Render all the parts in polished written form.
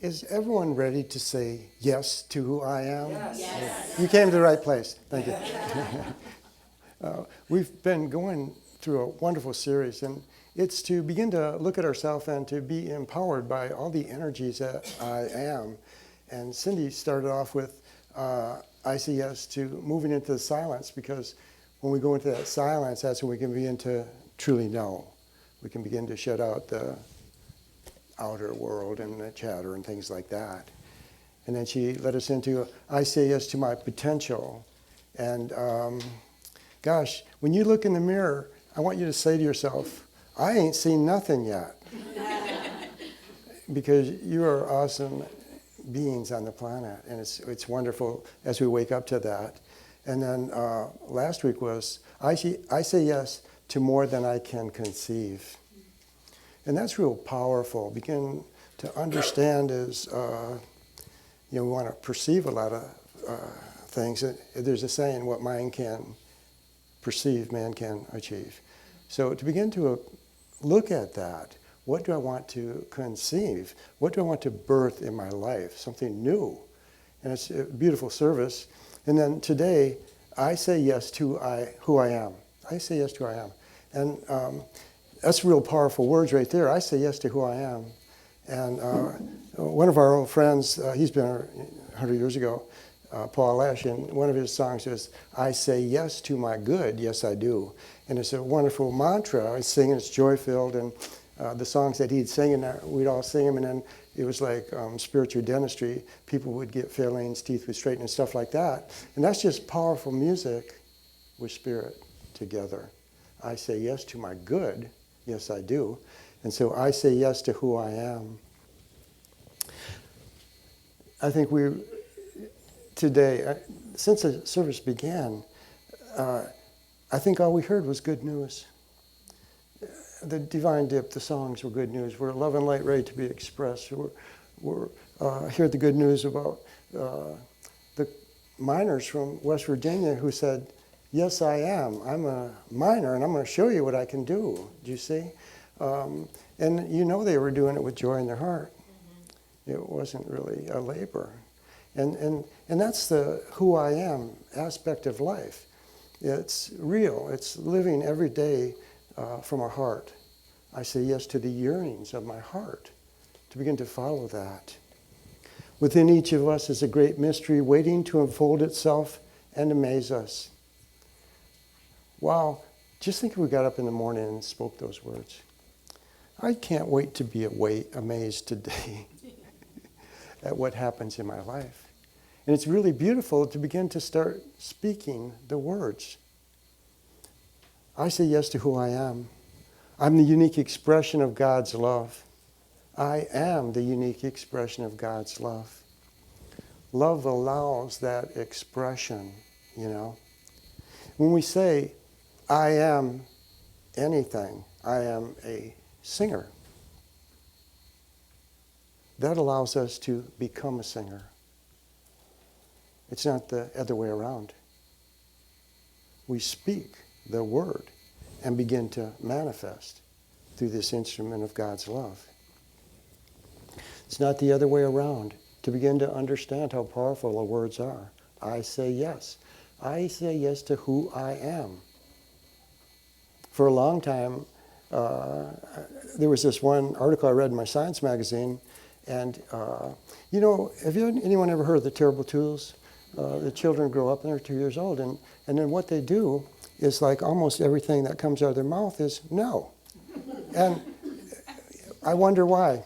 Is everyone ready to say yes to who I am? Yes. Yes. You came to the right place. Thank you. We've been going through a wonderful series, and it's to begin to look at ourselves and to be empowered by all the energies that I am. And Cindy started off with, I say yes to moving into the silence, because when we go into that silence, that's when we can begin to truly know. We can begin to shut out the outer world and the chatter and things like that. And then she led us into, I say yes to my potential. And gosh, when you look in the mirror, I want you to say to yourself, I ain't seen nothing yet. Because you are awesome beings on the planet, and it's wonderful as we wake up to that. And then last week was, I say yes to more than I can conceive. And that's real powerful. Begin to understand is, we want to perceive a lot of things. There's a saying, what mind can perceive, man can achieve. So to begin to look at that, what do I want to conceive? What do I want to birth in my life? Something new. And it's a beautiful service. And then today, I say yes to who I am. I say yes to who I am. And that's real powerful words right there. I say yes to who I am. And one of our old friends, he's been 100 years ago, Paul Lesh, and one of his songs is, I say yes to my good, yes I do. And it's a wonderful mantra. I sing, it's joy-filled, and the songs that he'd sing, and we'd all sing them, and then it was like spiritual dentistry. People would get fillings, teeth would straighten, and stuff like that. And that's just powerful music with spirit together. I say yes to my good, yes I do. And so I say yes to who I am. I think today, since the service began, I think all we heard was good news. The Divine Dip, the songs were good news. We're love and light ready to be expressed. We're hear the good news about the miners from West Virginia who said, yes, I am. I'm a miner, and I'm going to show you what I can do. Do you see? And they were doing it with joy in their heart. Mm-hmm. It wasn't really a labor. And that's the who I am aspect of life. It's real. It's living every day from our heart. I say yes to the yearnings of my heart, to begin to follow that. Within each of us is a great mystery waiting to unfold itself and amaze us. Wow, just think if we got up in the morning and spoke those words. I can't wait to be amazed today at what happens in my life. And it's really beautiful to begin to start speaking the words. I say yes to who I am. I'm the unique expression of God's love. I am the unique expression of God's love. Love allows that expression, When we say, I am anything, I am a singer, that allows us to become a singer. It's not the other way around. We speak the word and begin to manifest through this instrument of God's love. It's not the other way around. To begin to understand how powerful the words are. I say yes. I say yes to who I am. For a long time, there was this one article I read in my science magazine, and have anyone ever heard of the terrible twos? The children grow up and they're 2 years old, and then what they do is like almost everything that comes out of their mouth is no. And I wonder why.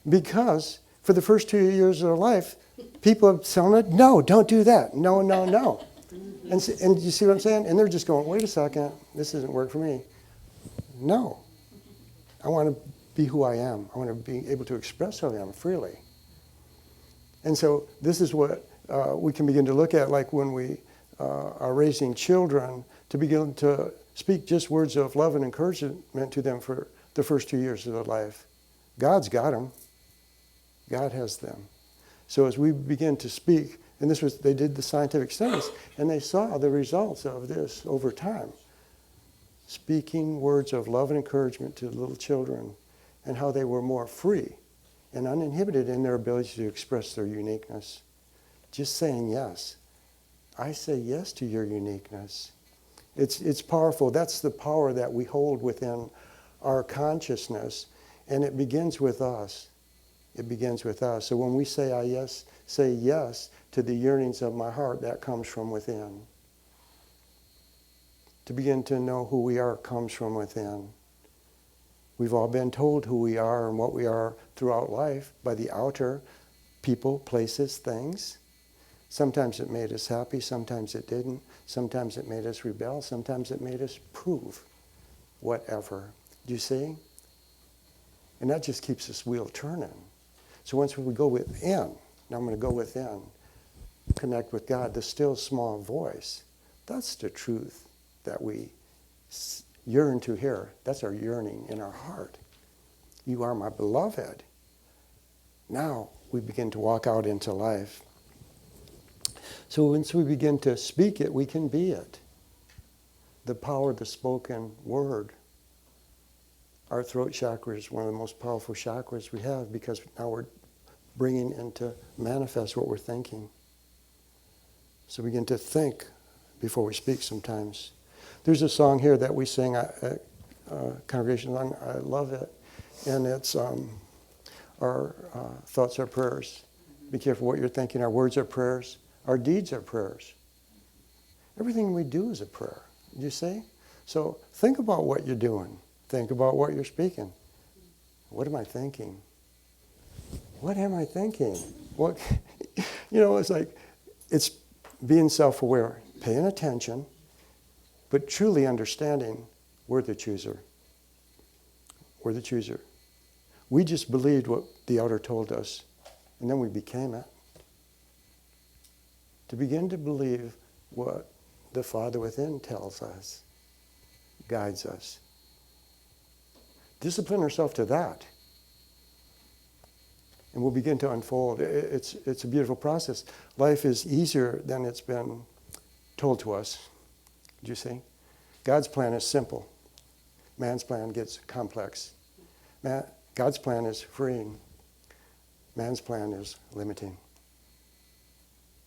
Because for the first 2 years of their life, people have telling it, no, don't do that. No, no, no. And you see what I'm saying? And they're just going, wait a second, this doesn't work for me. No. I want to be who I am. I want to be able to express who I am freely. And so this is what we can begin to look at, like when we are raising children, to begin to speak just words of love and encouragement to them for the first 2 years of their life. God's got them. God has them. So as we begin to speak, and they did the scientific studies, and they saw the results of this over time. Speaking words of love and encouragement to little children, and how they were more free and uninhibited in their ability to express their uniqueness. Just saying yes. I say yes to your uniqueness. It's powerful. That's the power that we hold within our consciousness, and it begins with us. It begins with us. So when we say say yes to the yearnings of my heart, that comes from within. To begin to know who we are comes from within. We've all been told who we are and what we are throughout life by the outer people, places, things. Sometimes it made us happy, sometimes it didn't. Sometimes it made us rebel, sometimes it made us prove whatever. Do you see? And that just keeps this wheel turning. So once we go within, now I'm going to go within, connect with God, the still small voice. That's the truth that we yearn to hear. That's our yearning in our heart. You are my beloved. Now we begin to walk out into life. So once we begin to speak it, we can be it. The power of the spoken word. Our throat chakra is one of the most powerful chakras we have because now we're bringing into manifest what we're thinking. So we begin to think before we speak sometimes. There's a song here that we sing at congregation song. I love it. And it's our thoughts are prayers. Be careful what you're thinking. Our words are prayers. Our deeds are prayers. Everything we do is a prayer. You see? So think about what you're doing. Think about what you're speaking. What am I thinking? What am I thinking? What? It's like, it's being self-aware, paying attention, but truly understanding we're the chooser. We're the chooser. We just believed what the outer told us, and then we became it. To begin to believe what the Father within tells us, guides us. Discipline ourselves to that. And we'll begin to unfold. It's a beautiful process. Life is easier than it's been told to us. Do you see? God's plan is simple. Man's plan gets complex. God's plan is freeing. Man's plan is limiting.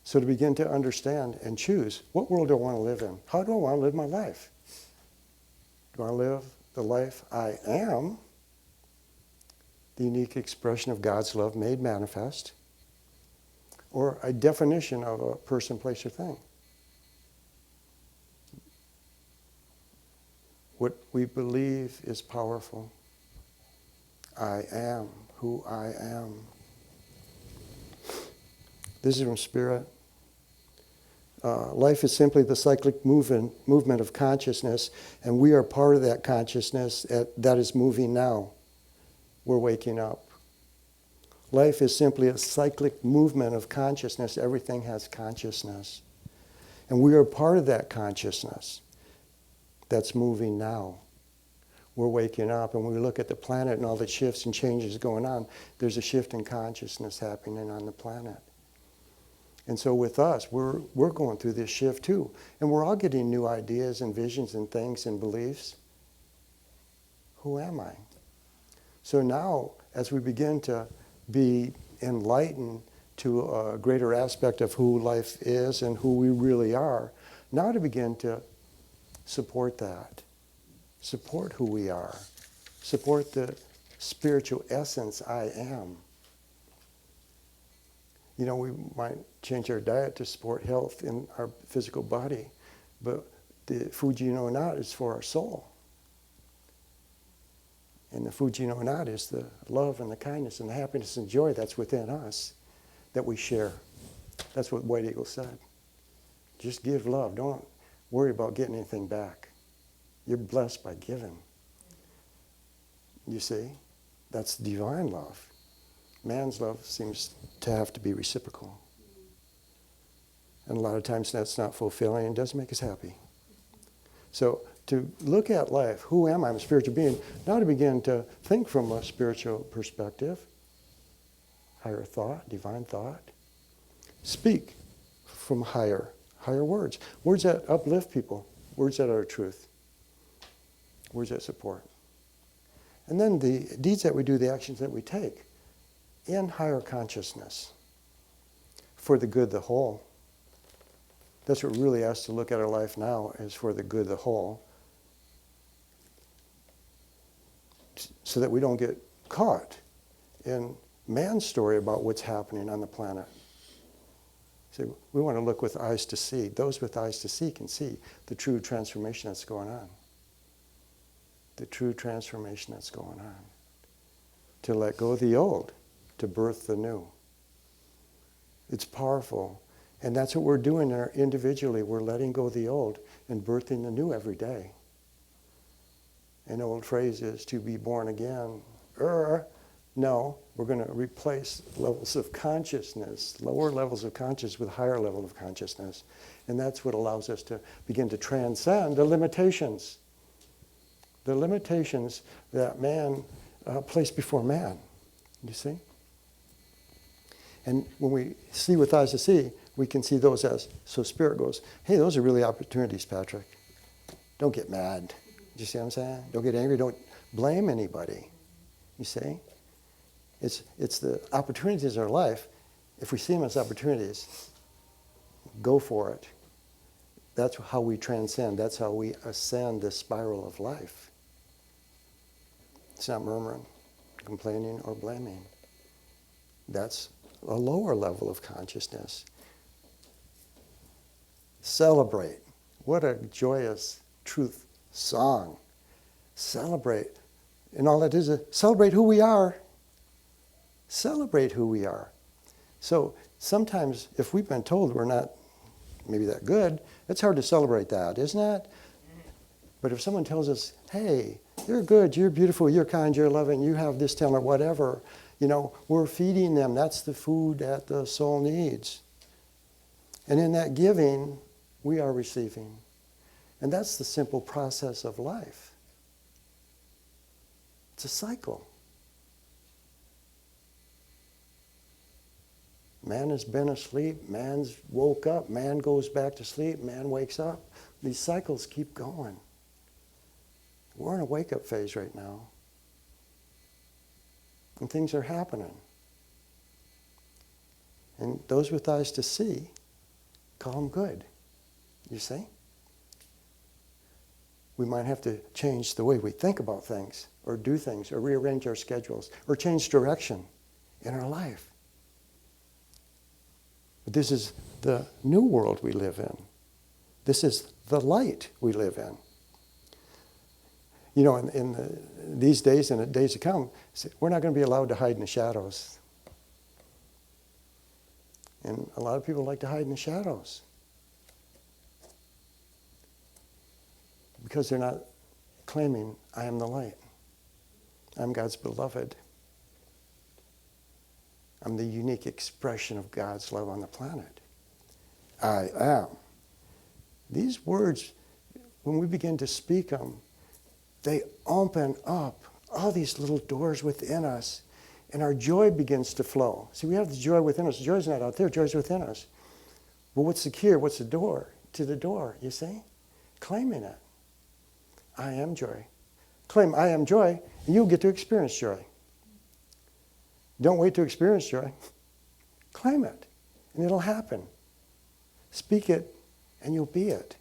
So to begin to understand and choose, what world do I want to live in? How do I want to live my life? Do I live the life I am, the unique expression of God's love made manifest, or a definition of a person, place, or thing? What we believe is powerful. I am who I am. This is from Spirit. Life is simply the cyclic movement of consciousness, and we are part of that consciousness that is moving now. We're waking up. Life is simply a cyclic movement of consciousness. Everything has consciousness. And we are part of that consciousness that's moving now. We're waking up, and when we look at the planet and all the shifts and changes going on, there's a shift in consciousness happening on the planet. And so with us, we're going through this shift too. And we're all getting new ideas and visions and things and beliefs. Who am I? So now, as we begin to be enlightened to a greater aspect of who life is and who we really are, now to begin to support that. Support who we are. Support the spiritual essence I am. We might change our diet to support health in our physical body, but the food you know not is for our soul. And the food you know not is the love and the kindness and the happiness and joy that's within us that we share. That's what White Eagle said. Just give love. Don't worry about getting anything back. You're blessed by giving. You see? That's divine love. Man's love seems to have to be reciprocal. And a lot of times that's not fulfilling and doesn't make us happy. So to look at life, who am I? I'm a spiritual being. Now to begin to think from a spiritual perspective, higher thought, divine thought. Speak from higher words. Words that uplift people. Words that are truth. Words that support. And then the deeds that we do, the actions that we take. in higher consciousness for the good of the whole. That's what really has to look at our life now, is for the good of the whole, so that we don't get caught in man's story about what's happening on the planet. So we want to look with eyes to see. Those with eyes to see can see the true transformation that's going on. The true transformation that's going on. To let go of the old, to birth the new. It's powerful. And that's what we're doing individually. We're letting go of the old and birthing the new every day. An old phrase is to be born again. No, we're going to replace levels of consciousness, lower levels of consciousness with higher level of consciousness. And that's what allows us to begin to transcend the limitations. The limitations that man placed before man. You see? And when we see with eyes to see, we can see those as, so Spirit goes, hey, those are really opportunities, Patrick. Don't get mad. You see what I'm saying? Don't get angry. Don't blame anybody. You see? It's the opportunities in our life. If we see them as opportunities, go for it. That's how we transcend. That's how we ascend the spiral of life. It's not murmuring, complaining, or blaming. That's a lower level of consciousness. Celebrate. What a joyous truth song. Celebrate. And all that is celebrate who we are. Celebrate who we are. So sometimes if we've been told we're not maybe that good, it's hard to celebrate that, isn't it? But if someone tells us, hey, you're good, you're beautiful, you're kind, you're loving, you have this talent, whatever, we're feeding them. That's the food that the soul needs. And in that giving, we are receiving. And that's the simple process of life. It's a cycle. Man has been asleep, man's woke up, man goes back to sleep, man wakes up. These cycles keep going. We're in a wake-up phase right now. And things are happening. And those with eyes to see, call them good. You see? We might have to change the way we think about things, or do things, or rearrange our schedules, or change direction in our life. But this is the new world we live in. This is the light we live in. In these days and the days to come, we're not going to be allowed to hide in the shadows. And a lot of people like to hide in the shadows because they're not claiming, I am the light. I'm God's beloved. I'm the unique expression of God's love on the planet. I am. These words, when we begin to speak them, they open up all these little doors within us, and our joy begins to flow. See, we have the joy within us. Joy's not out there, joy's within us. Well, what's the key? What's the door? To the door, you see? Claiming it. I am joy. Claim, I am joy, and you'll get to experience joy. Don't wait to experience joy. Claim it, and it'll happen. Speak it, and you'll be it.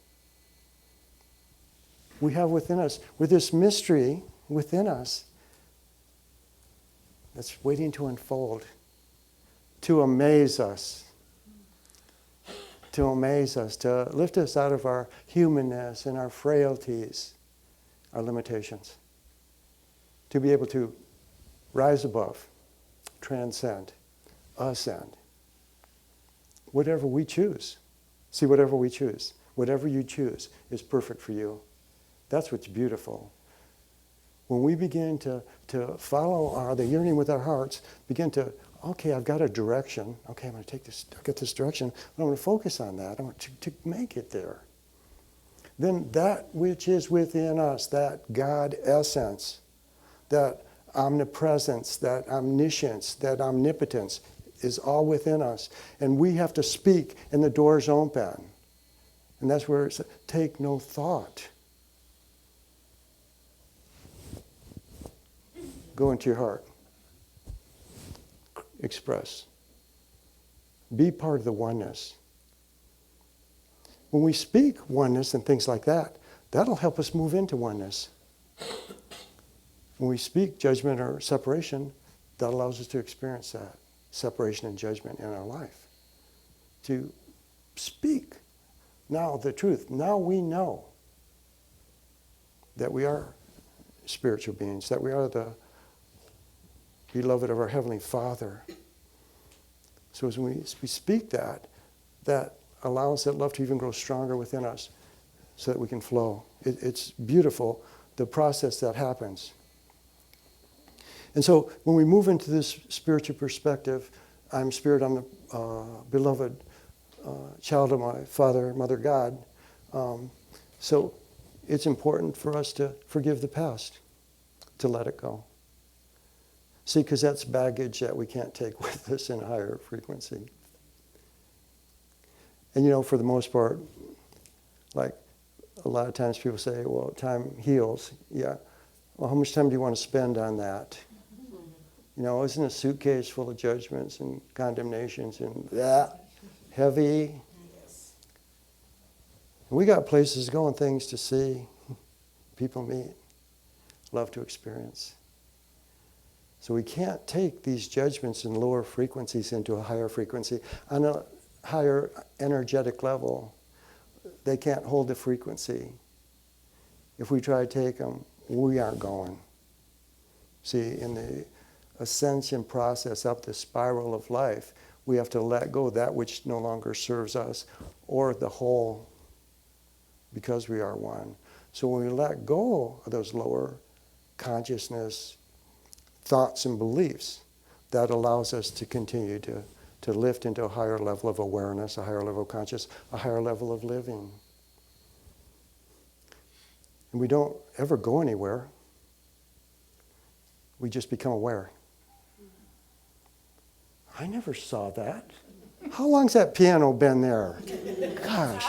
We have within us, with this mystery within us, that's waiting to unfold, to amaze us, to lift us out of our humanness and our frailties, our limitations, to be able to rise above, transcend, ascend. Whatever we choose. See, whatever we choose. Whatever you choose is perfect for you. That's what's beautiful. When we begin to follow the yearning with our hearts, begin to, okay, I've got a direction. Okay, I'm going to take this, I've got this direction. I'm going to focus on that. I want to make it there. Then that which is within us, that God essence, that omnipresence, that omniscience, that omnipotence is all within us. And we have to speak, and the doors open. And that's where it's, take no thought. Go into your heart. express. Be part of the oneness. When we speak oneness and things like that, that'll help us move into oneness. When we speak judgment or separation, that allows us to experience that separation and judgment in our life. To speak now the truth. Now we know that we are spiritual beings, that we are the beloved of our Heavenly Father. So as we speak that, that allows that love to even grow stronger within us so that we can flow. It's beautiful, the process that happens. And so when we move into this spiritual perspective, I'm spirit, I'm the beloved child of my Father, Mother God. So it's important for us to forgive the past, to let it go. See, because that's baggage that we can't take with us in a higher frequency. And you know, for the most part, like a lot of times people say, well, time heals. Yeah. Well, how much time do you want to spend on that? You know, isn't a suitcase full of judgments and condemnations and that heavy? Yes. We got places to go and things to see, people meet, love to experience. So we can't take these judgments in lower frequencies into a higher frequency. On a higher energetic level, they can't hold the frequency. If we try to take them, we aren't going. See, in the ascension process up the spiral of life, we have to let go of that which no longer serves us or the whole, because we are one. So when we let go of those lower consciousness thoughts and beliefs, that allows us to continue to lift into a higher level of awareness, a higher level of consciousness, a higher level of living. And we don't ever go anywhere. We just become aware. I never saw that. How long's that piano been there? Gosh.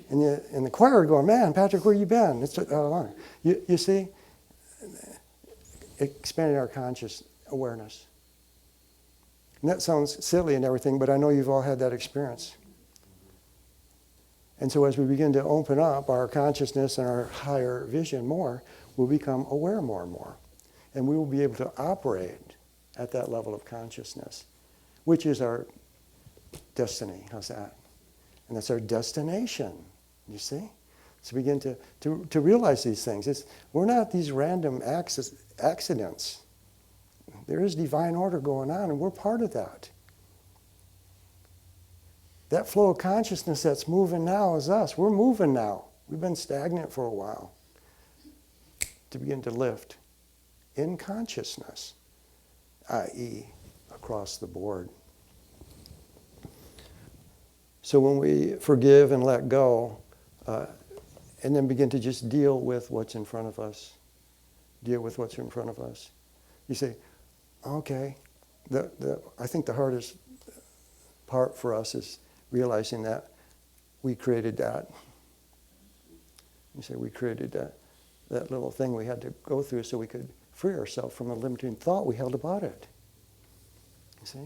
And the choir going, man, Patrick, where you been? It's long. You see? Expanding our conscious awareness. And that sounds silly and everything, but I know you've all had that experience. And so as we begin to open up our consciousness and our higher vision more, we'll become aware more and more. And we will be able to operate at that level of consciousness, which is our destiny. How's that? And that's our destination, you see? So begin to realize these things. We're not these random accidents. There is divine order going on, and we're part of that. That flow of consciousness that's moving now is us. We're moving now. We've been stagnant for a while. To begin to lift in consciousness, i.e., across the board. So when we forgive and let go, and then begin to just deal with what's in front of us, deal with what's in front of us. You say, okay, I think the hardest part for us is realizing that we created that. You say, we created that little thing we had to go through so we could free ourselves from the limiting thought we held about it. You see?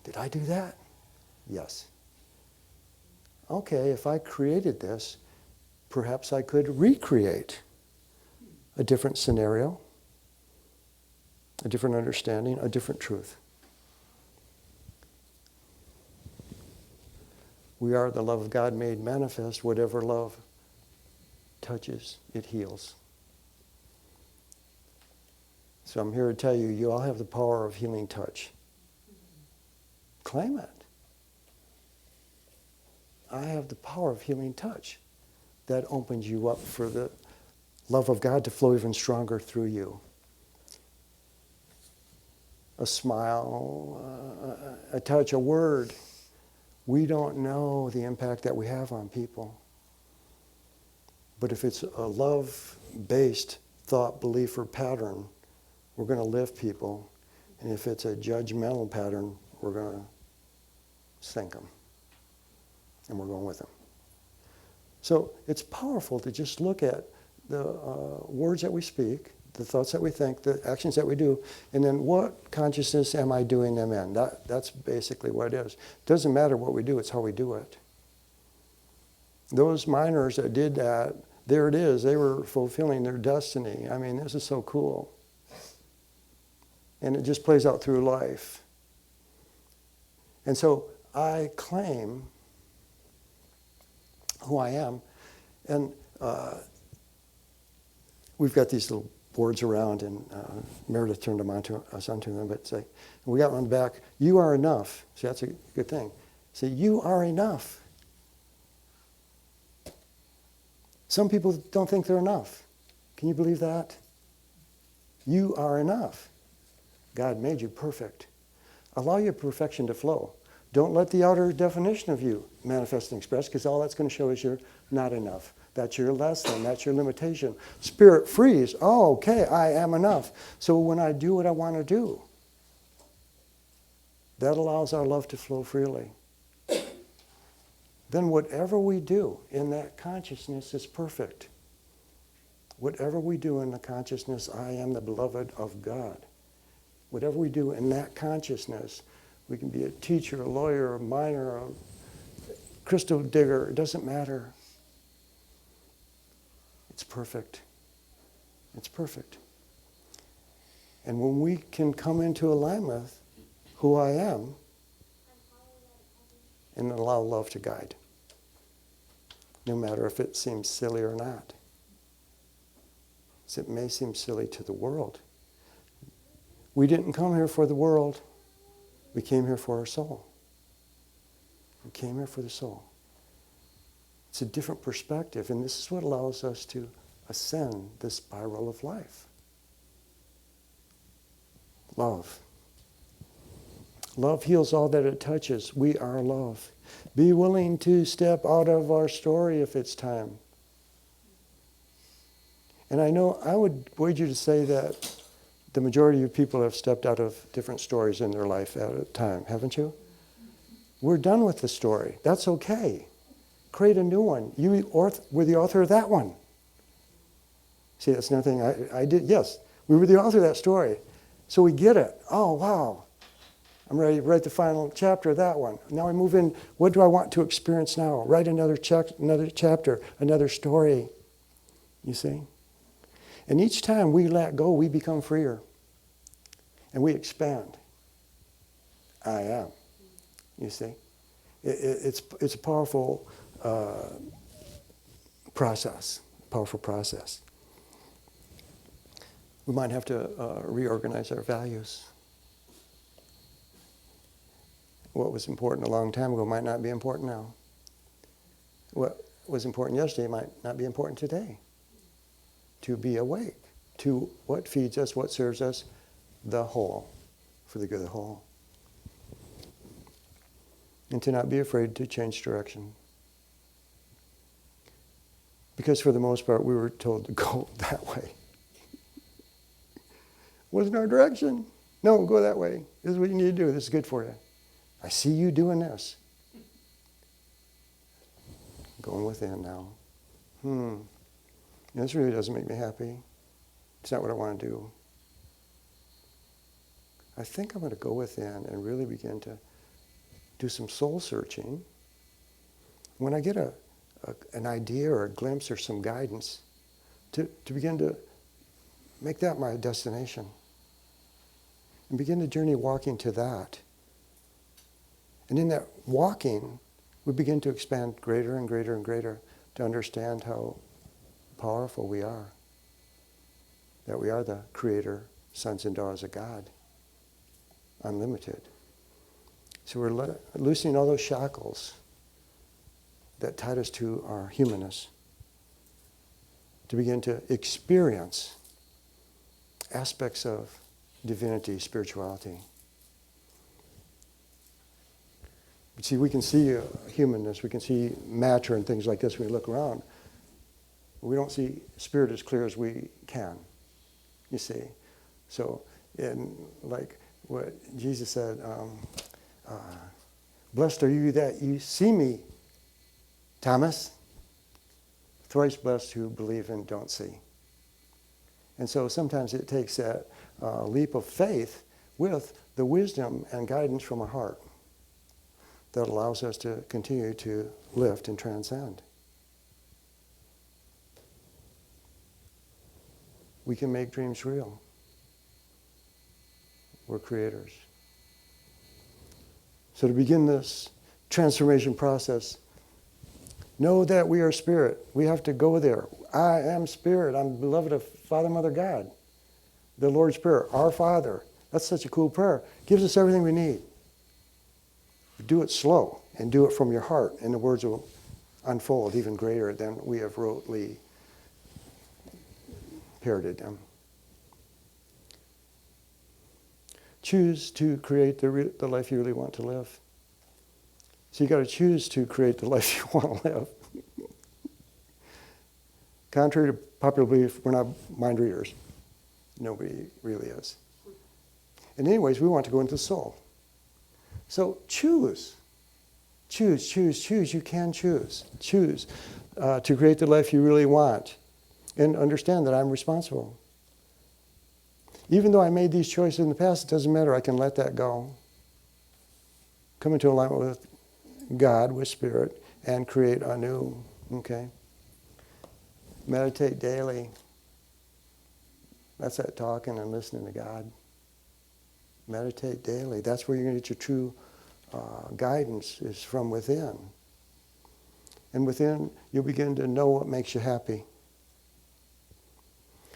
Did I do that? Yes. Okay, if I created this, perhaps I could recreate a different scenario, a different understanding, a different truth. We are the love of God made manifest. Whatever love touches, it heals. So I'm here to tell you, you all have the power of healing touch. Claim it. I have the power of healing touch. That opens you up for the love of God to flow even stronger through you. A smile, a touch, a word. We don't know the impact that we have on people. But if it's a love-based thought, belief, or pattern, we're going to lift people. And if it's a judgmental pattern, we're going to sink them. And we're going with them. So it's powerful to just look at the words that we speak, the thoughts that we think, the actions that we do, and then what consciousness am I doing them in? That's basically what it is. It doesn't matter what we do, it's how we do it. Those miners that did that, there it is, they were fulfilling their destiny. I mean, this is so cool. And it just plays out through life. And so I claim who I am. And we've got these little boards around, and Meredith turned them onto them, but say, we got on the back, you are enough. See, that's a good thing. Say, you are enough. Some people don't think they're enough. Can you believe that? You are enough. God made you perfect. Allow your perfection to flow. Don't let the outer definition of you manifest and express, because all that's going to show is you're not enough. That's your less than. That's your limitation. Spirit freeze. Oh, okay, I am enough. So when I do what I want to do, that allows our love to flow freely. Then whatever we do in that consciousness is perfect. Whatever we do in the consciousness, I am the beloved of God. Whatever we do in that consciousness, we can be a teacher, a lawyer, a miner, a crystal digger, it doesn't matter. It's perfect. It's perfect. And when we can come into alignment with who I am and allow love to guide, no matter if it seems silly or not. It may seem silly to the world. We didn't come here for the world. We came here for our soul. We came here for the soul. It's a different perspective, and this is what allows us to ascend the spiral of life. Love. Love heals all that it touches. We are love. Be willing to step out of our story if it's time. And I know I would wager to say that the majority of people have stepped out of different stories in their life at a time, haven't you? We're done with the story. That's okay. Create a new one. You were the author of that one. See, that's another thing I did. Yes, we were the author of that story. So we get it. Oh, wow. I'm ready to write the final chapter of that one. Now I move in, what do I want to experience now? Write another chapter, another story. You see? And each time we let go, we become freer. And we expand. I am. You see? It's a powerful process. Powerful process. We might have to reorganize our values. What was important a long time ago might not be important now. What was important yesterday might not be important today. To be awake to what feeds us, what serves us, the whole, for the good of the whole. And to not be afraid to change direction. Because for the most part, we were told to go that way. Wasn't our direction. No, go that way. This is what you need to do. This is good for you. I see you doing this. Going within now. This really doesn't make me happy. It's not what I want to do. I think I'm going to go within and really begin to do some soul searching. When I get an idea or a glimpse or some guidance, to begin to make that my destination. And begin the journey walking to that. And in that walking, we begin to expand greater and greater and greater to understand how powerful we are. That we are the creator, sons and daughters of God. Unlimited. So we're loosening all those shackles that tied us to our humanness. To begin to experience aspects of divinity, spirituality. But see, we can see humanness, we can see matter and things like this when we look around. We don't see spirit as clear as we can, you see. So, in like what Jesus said, blessed are you that you see me, Thomas. Thrice blessed who believe and don't see. And so sometimes it takes that leap of faith with the wisdom and guidance from our heart that allows us to continue to lift and transcend. We can make dreams real. We're creators. So to begin this transformation process, know that we are spirit. We have to go there. I am spirit. I'm beloved of Father, Mother, God. The Lord's Prayer, our Father. That's such a cool prayer. Gives us everything we need. Do it slow and do it from your heart, and the words will unfold even greater than we have rotely parroted them. Choose to create the life you really want to live. So you got to choose to create the life you want to live. Contrary to popular belief, we're not mind readers. Nobody really is. And anyways, we want to go into the soul. So choose. Choose, choose, choose. You can choose. Choose to create the life you really want. And understand that I'm responsible. Even though I made these choices in the past, it doesn't matter. I can let that go. Come into alignment with God, with Spirit, and create anew. Okay? Meditate daily. That's that talking and listening to God. Meditate daily. That's where you're going to get your true guidance, is from within. And within, you'll begin to know what makes you happy.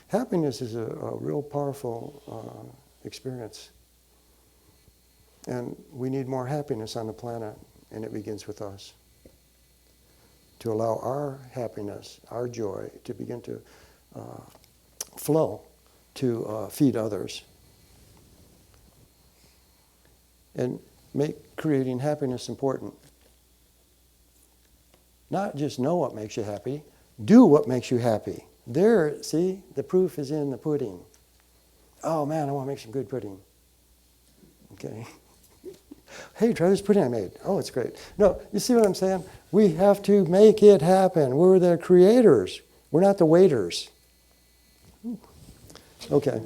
Happiness is a real powerful experience. And we need more happiness on the planet, and it begins with us. To allow our happiness, our joy, to begin to flow to feed others. And make creating happiness important. Not just know what makes you happy, do what makes you happy. There, see, the proof is in the pudding. Oh man, I want to make some good pudding. Okay. Hey, try this pudding I made. Oh, it's great. No, you see what I'm saying? We have to make it happen. We're the creators. We're not the waiters. Okay.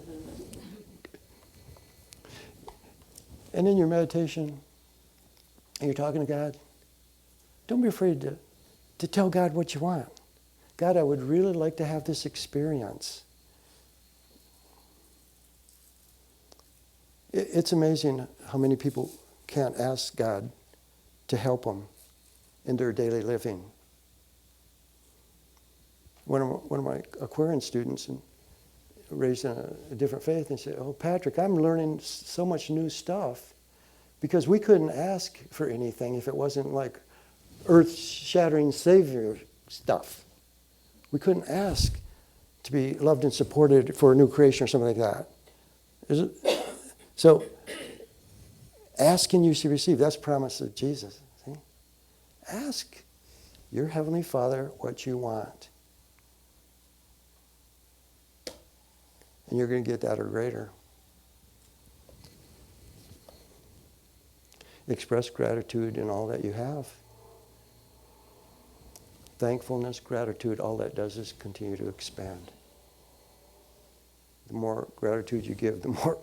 And in your meditation, and you're talking to God, don't be afraid to tell God what you want. God, I would really like to have this experience. It's amazing how many people can't ask God to help them in their daily living. One of my Aquarian students raised in a different faith and said, "Oh, Patrick, I'm learning so much new stuff because we couldn't ask for anything if it wasn't like earth-shattering Savior stuff. We couldn't ask to be loved and supported for a new creation or something like that." So, ask and you shall receive. That's the promise of Jesus. See? Ask your Heavenly Father what you want. And you're going to get that or greater. Express gratitude in all that you have. Thankfulness, gratitude, all that does is continue to expand. The more gratitude you give, the more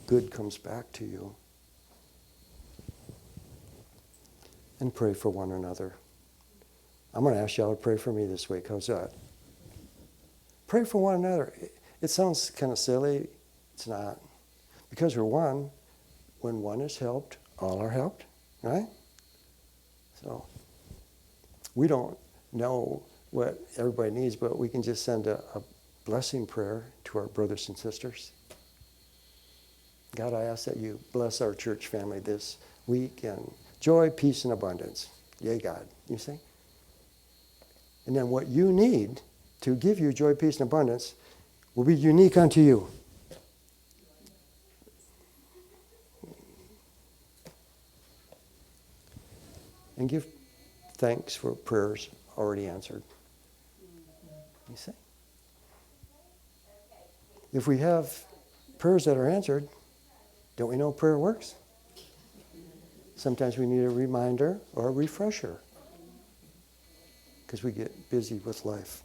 good comes back to you. And pray for one another. I'm going to ask y'all to pray for me this week. How's that? Pray for one another. It sounds kind of silly. It's not. Because we're one. When one is helped, all are helped. Right? So, we don't know what everybody needs, but we can just send a blessing prayer to our brothers and sisters. God, I ask that you bless our church family this week and joy, peace, and abundance. Yea, God. You see? And then what you need to give you joy, peace, and abundance will be unique unto you. And give thanks for prayers already answered. You see? If we have prayers that are answered, don't we know prayer works? Sometimes we need a reminder or a refresher because we get busy with life.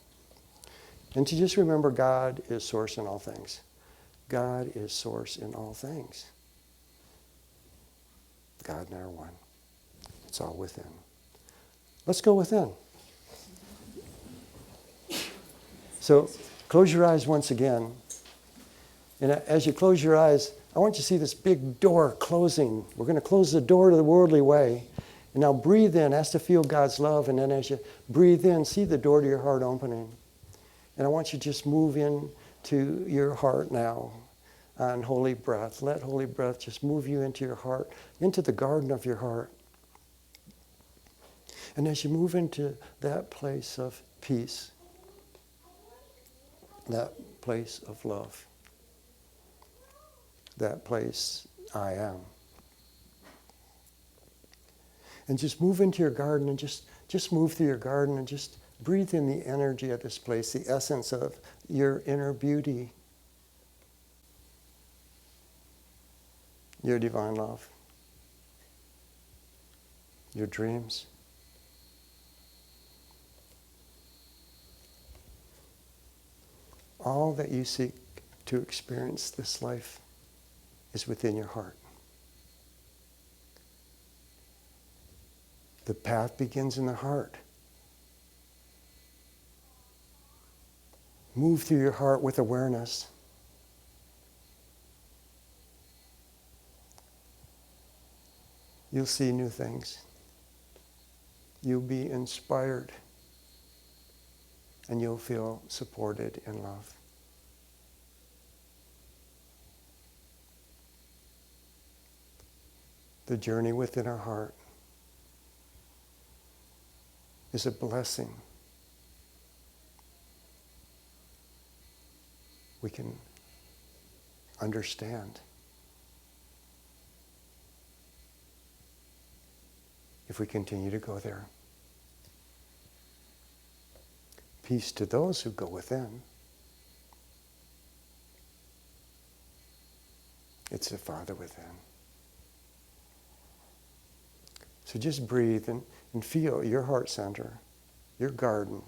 And to just remember God is source in all things. God is source in all things. God and our one. It's all within. Let's go within. So close your eyes once again. And as you close your eyes, I want you to see this big door closing. We're going to close the door to the worldly way. And now breathe in, ask to feel God's love. And then as you breathe in, see the door to your heart opening. And I want you to just move in to your heart now on holy breath. Let holy breath just move you into your heart, into the garden of your heart. And as you move into that place of peace, that place of love, that place I am. And just move into your garden and just move through your garden and just breathe in the energy of this place, the essence of your inner beauty, your divine love, your dreams. All that you seek to experience this life is within your heart. The path begins in the heart. Move through your heart with awareness. You'll see new things. You'll be inspired. And you'll feel supported in love. The journey within our heart is a blessing. We can understand if we continue to go there. Peace to those who go within. It's the Father within. So just breathe and feel your heart center, your garden.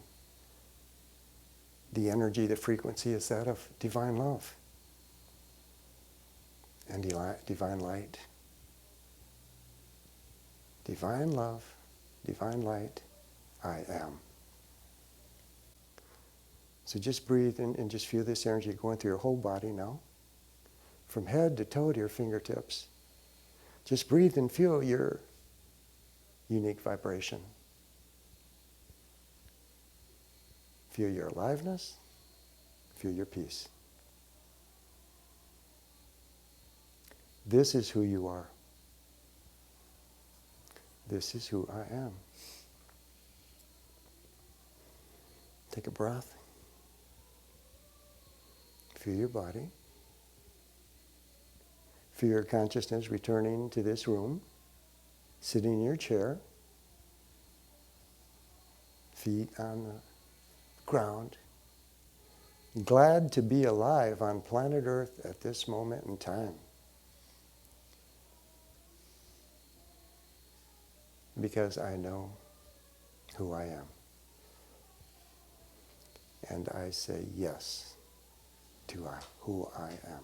The energy, the frequency is that of divine love and divine light. Divine love, divine light, I am. So just breathe and just feel this energy going through your whole body now. From head to toe to your fingertips. Just breathe and feel your unique vibration. Feel your aliveness. Feel your peace. This is who you are. This is who I am. Take a breath. Feel your body. Feel your consciousness returning to this room, sitting in your chair, feet on the ground, glad to be alive on planet Earth at this moment in time. Because I know who I am. And I say yes to who I am.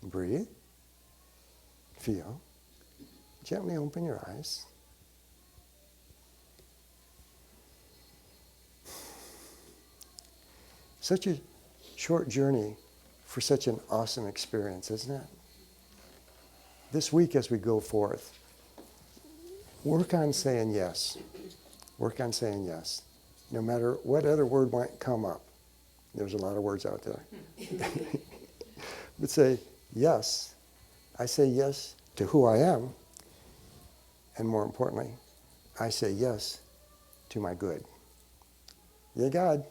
Breathe. Feel. Gently open your eyes. Such a short journey for such an awesome experience, isn't it? This week as we go forth, work on saying yes. Work on saying yes. No matter what other word might come up. There's a lot of words out there. But say, yes. I say yes to who I am. And more importantly, I say yes to my good. Yay, God.